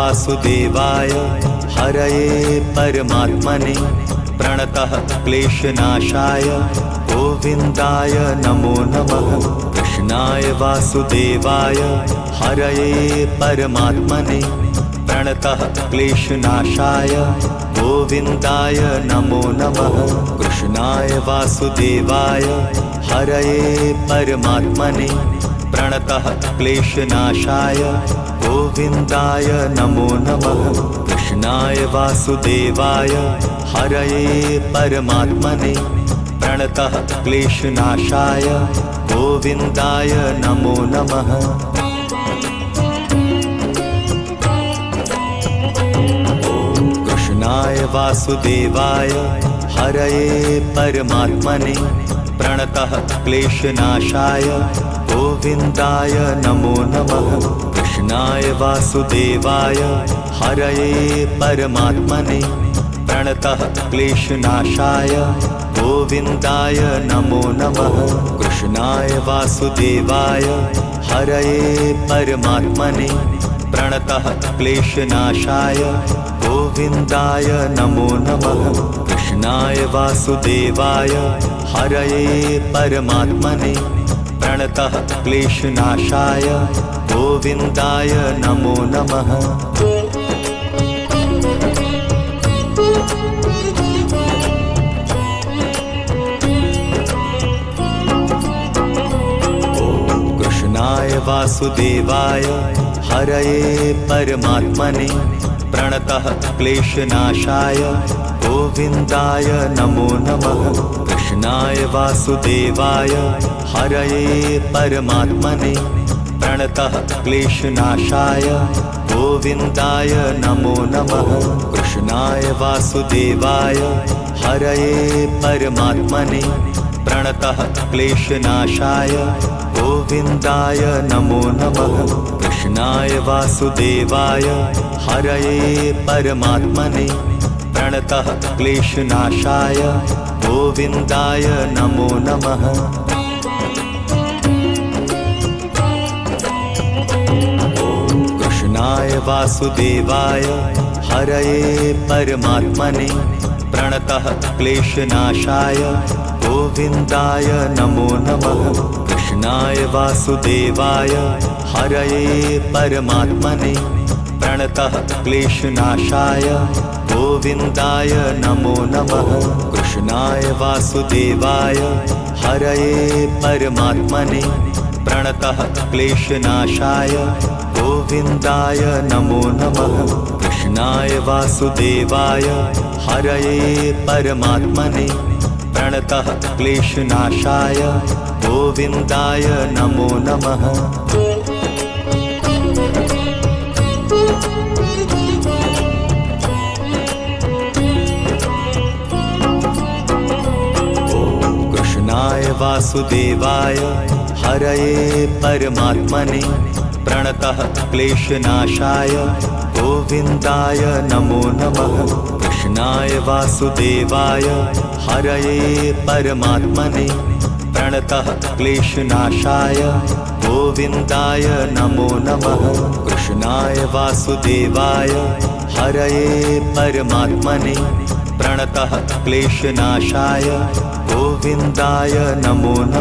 वासुदेवाय हरये परमात्मने प्रणतः क्लेशनाशाय गोविन्दाय नमो नमः। कृष्णाय वासुदेवाय हरये परमात्मने प्रणतः क्लेशनाशाय गोविन्दाय नमो नमः। कृष्णाय वासुदेवाय हरये परमात्मने प्रणतः क्लेशनाशाय गोविन्दाय नमो नमः। कृष्णाय वासुदेवाय हरये परमात्मने प्रणतः क्लेशनाशाय गोविन्दाय नमो नमः। कृष्णाय वासुदेवाय हरये परमात्मने प्रणतः क्लेशनाशाय गोविन्दाय नमो नमः। कृष्णाय वासुदेवाय हरये परमात्मने प्रणतः क्लेशनाशाय गोविन्दाय नमो नमः। कृष्णाय वासुदेवाय हरये परमात्मने प्रणतः क्लेशनाशाय गोविन्दाय नमो नमः। कृष्णाय वासुदेवाय हरये परमात्मने प्रणतः क्लेशनाशाय गोविन्दाय नमो नमः। कृष्णाय वासुदेवाय हरये परमात्मने प्रणतः क्लेशनाशाय गोविन्दाय नमो नमः। कृष्णाय वासुदेवाय हरये परमात्मने प्रणतः क्लेशनाशाय गोविन्दाय नमो नमः। कृष्णाय वासुदेवाय हरये परमात्मने प्रणतः क्लेशनाशाय गोविन्दाय नमो नमः। कृष्णाय वासुदेवाय हरये परमात्मने प्रणतः क्लेशनाशाय गोविन्दाय नमो नमः। कृष्णाय वासुदेवाय हरये परमात्मने प्रणतः क्लेशनाशाय गोविन्दाय नमो नमः। कृष्णाय वासुदेवाय हरये परमात्मने प्रणतः क्लेशनाशाय गोविन्दाय नमो नमः। कृष्णाय वासुदेवाय हरये परमात्मने प्रणतः क्लेशनाशाय गोविन्दाय नमो नमः। कृष्णाय वासुदेवाय हरये परमात्मने प्रणतः क्लेशनाशाय गोविन्दाय नमो नमः। कृष्णाय वासुदेवाय हरये परमात्मने प्रणतः क्लेशनाशाय गोविन्दाय नमो नमः। कृष्णाय वासुदेवाय हरये परमात्मने प्रणतः क्लेशनाशाय गोविन्दाय नमो नमः। कृष्णाय वासुदेवाय हरये परमात्मने प्रणतः क्लेशनाशाय गोविन्दाय नमो नमः।